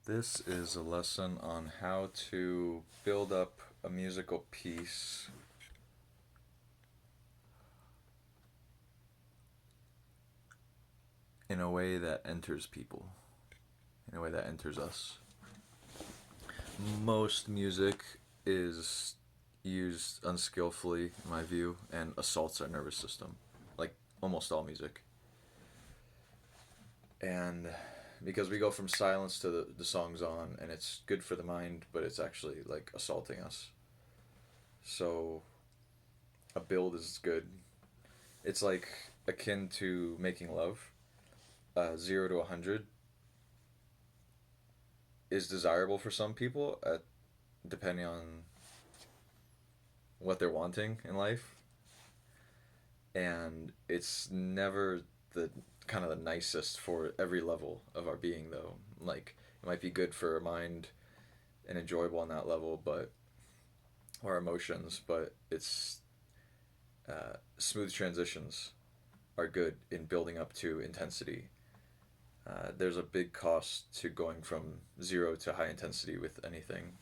This is a lesson on how to build up a musical piece in a way that enters people, in a way that enters us. Most music is used unskillfully, in my view, and assaults our nervous system, like almost all music. And because we go from silence to the song's on, and it's good for the mind, but it's actually like assaulting us. So a build is good. It's like akin to making love. 0 to 100 is desirable for some people, depending on what they're wanting in life, and it's never the kind of the nicest for every level of our being, though. Like, it might be good for our mind and enjoyable on that level, but or our emotions, but it's smooth transitions are good in building up to intensity. There's a big cost to going from 0 to high intensity with anything.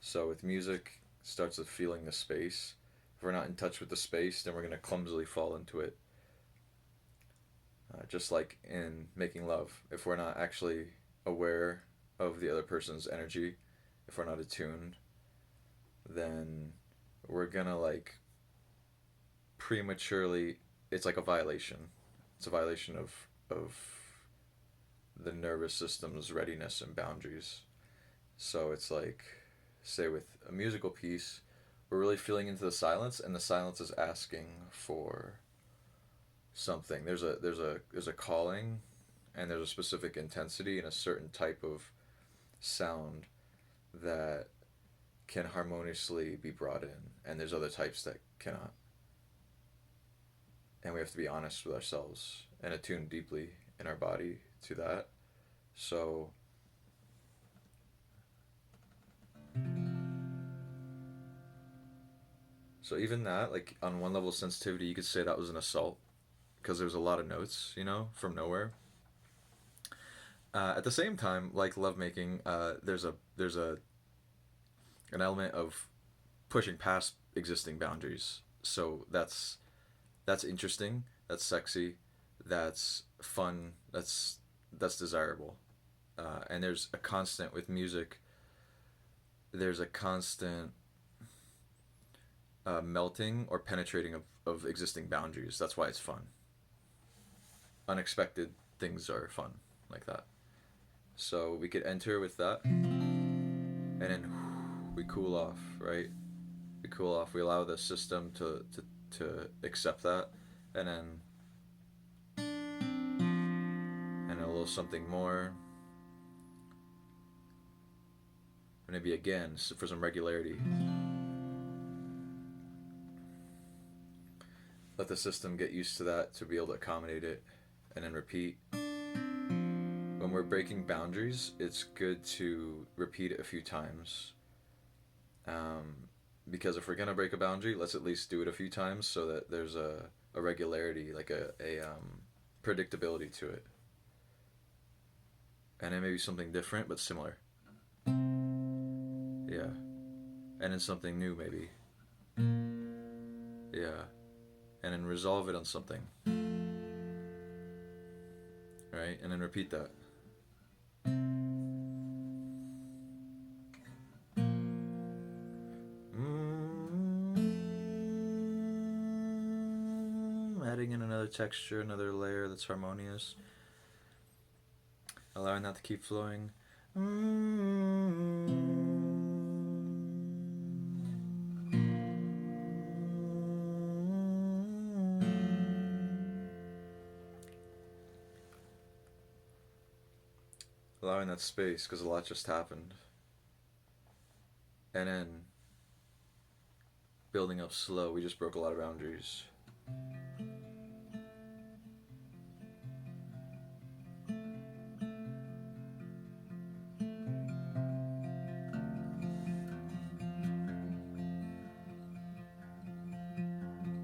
So with music, it starts with feeling the space. If we're not in touch with the space, then we're going to clumsily fall into it. Just like in making love, if we're not actually aware of the other person's energy, if we're not attuned, then we're gonna like prematurely. It's like a violation. It's a violation of the nervous system's readiness and boundaries. So it's like, say, with a musical piece, we're really feeling into the silence, and the silence is asking for something. There's a calling, and there's a specific intensity and a certain type of sound that can harmoniously be brought in, and there's other types that cannot. And we have to be honest with ourselves and attune deeply in our body to that. So so even that, like on one level of sensitivity, you could say that was an assault because there's a lot of notes, from nowhere. At the same time, like lovemaking, there's a an element of pushing past existing boundaries. So that's interesting. That's sexy. That's fun. That's desirable. And there's a constant with music. There's a constant melting or penetrating of existing boundaries. That's why it's fun. Unexpected things are fun like that. So we could enter with that, and then we cool off, right? We cool off. We allow the system to accept that, and then a little something more. Maybe again for some regularity. Let the system get used to that to be able to accommodate it, and then repeat. When we're breaking boundaries, it's good to repeat it a few times. Um, because if we're gonna break a boundary, let's at least do it a few times so that there's a regularity, like a predictability to it, and it may be something different but similar. Yeah, and then something new maybe. Yeah, and then resolve it on something, right? And then repeat that. Adding in another texture, another layer that's harmonious. Allowing that to keep flowing. Allowing that space because a lot just happened. And then building up slow. We just broke a lot of boundaries.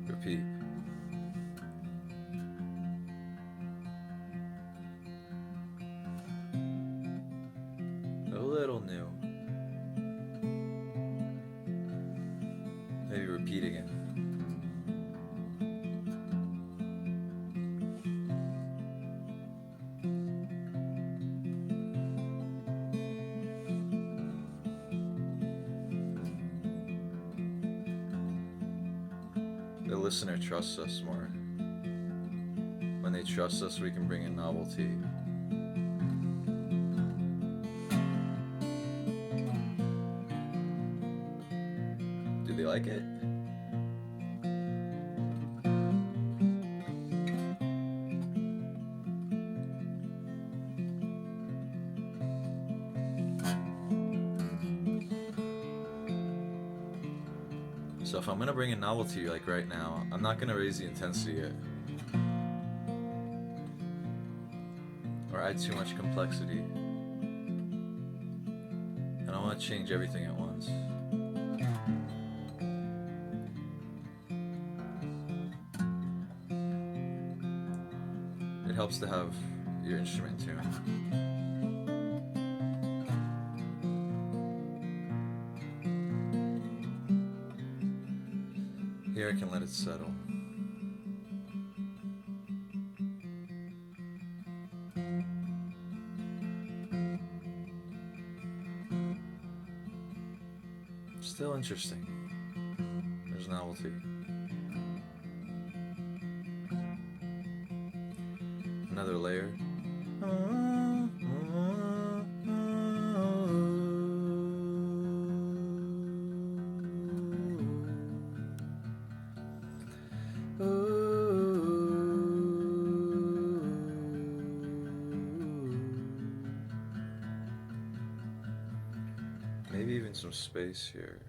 Repeat. little new. Maybe repeat again. The listener trusts us more. When they trust us, we can bring in novelty. Do they like it? So if I'm gonna bring in novelty like right now, I'm not gonna raise the intensity yet. Or add too much complexity. I don't want to change everything at once. It helps to have your instrument tuned. Here I can let it settle. Still interesting. There's novelty. Another layer. Maybe even some space here.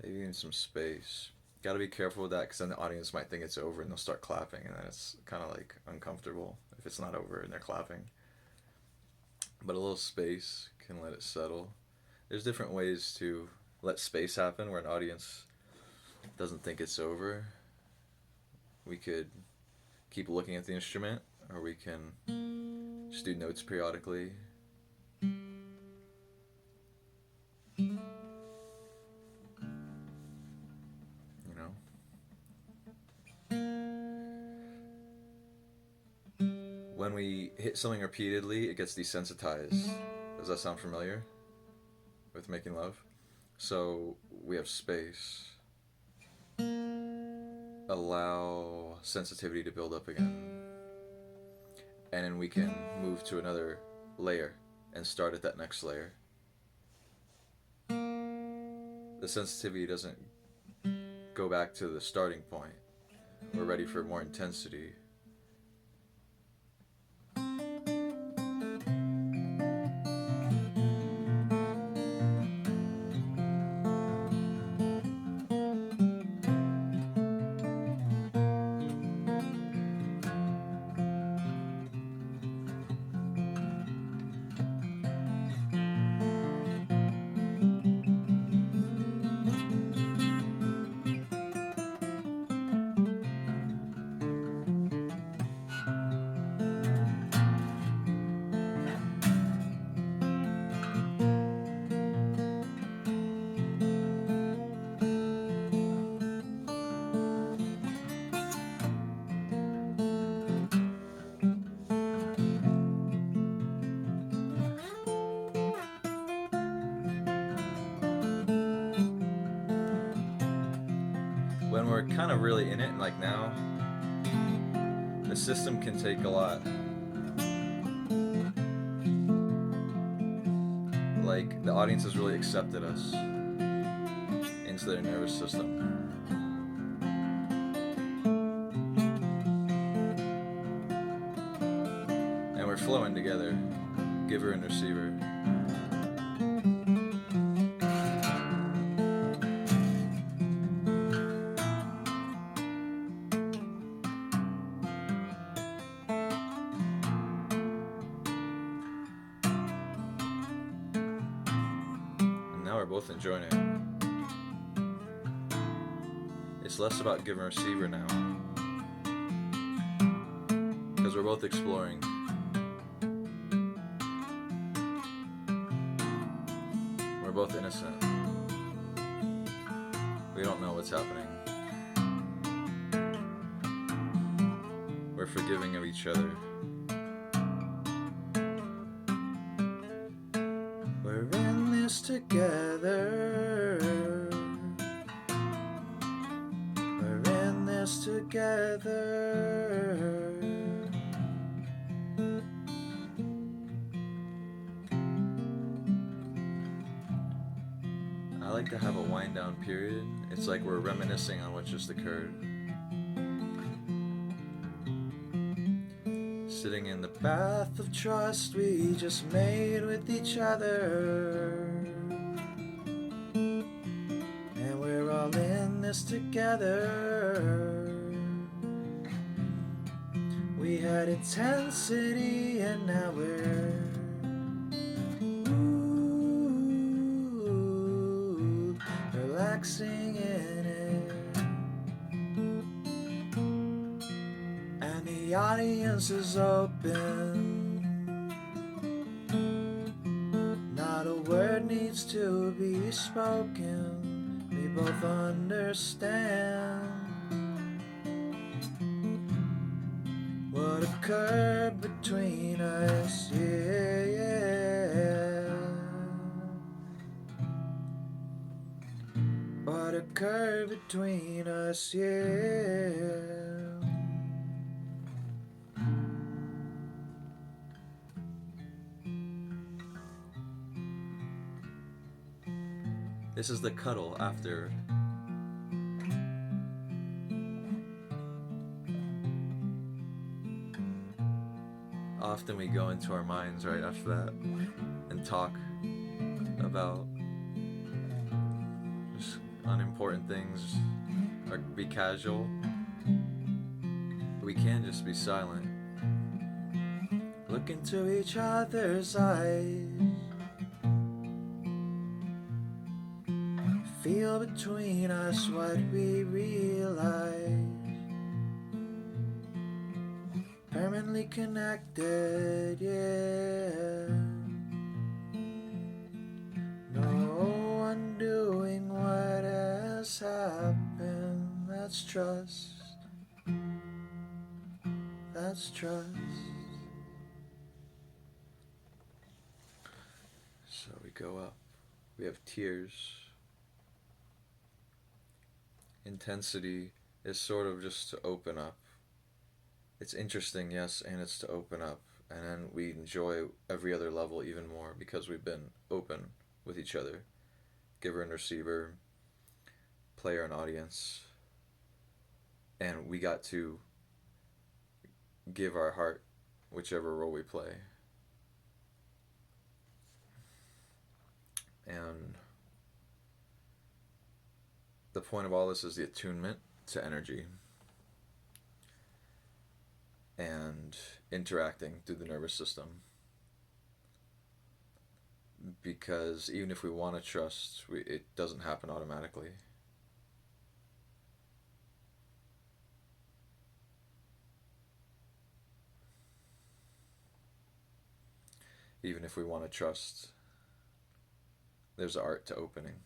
Maybe even some space. Gotta be careful with that, because then the audience might think it's over and they'll start clapping, and then it's kind of like uncomfortable if it's not over and they're clapping. But a little space can let it settle. There's different ways to let space happen where an audience doesn't think it's over. We could keep looking at the instrument, or we can just do notes periodically. When we hit something repeatedly, it gets desensitized. Does that sound familiar with making love? So we have space. Allow sensitivity to build up again. And then we can move to another layer and start at that next layer. The sensitivity doesn't go back to the starting point. We're ready for more intensity. When we're kind of really in it, like now, the system can take a lot. Like, the audience has really accepted us into their nervous system. And we're flowing together, giver and receiver. We're both enjoying it. It's less about giver and receiver now, because we're both exploring. We're both innocent. We don't know what's happening. We're forgiving of each other. We're in this together. We're in this together. I like to have a wind down period. It's like we're reminiscing on what just occurred. Sitting in the bath of trust we just made with each other. And we're all in this together. We had intensity and now we're relaxing in it. And the audience is open. Not a word needs to be spoken. We both understand what occurred between us, yeah. What occurred between us, yeah. This is the cuddle after. Often we go into our minds right after that and talk about just unimportant things or be casual. We can just be silent. Look into each other's eyes. Feel between us what we realize. Permanently connected, yeah. No undoing what has happened. That's trust. That's trust. So we go up. We have tears. Intensity is sort of just to open up. It's interesting, yes, and it's to open up. And then we enjoy every other level even more because we've been open with each other. Giver and receiver, player and audience. And we got to give our heart whichever role we play. And the point of all this is the attunement to energy and interacting through the nervous system. Because even if we want to trust, it doesn't happen automatically. Even if we want to trust, there's art to opening.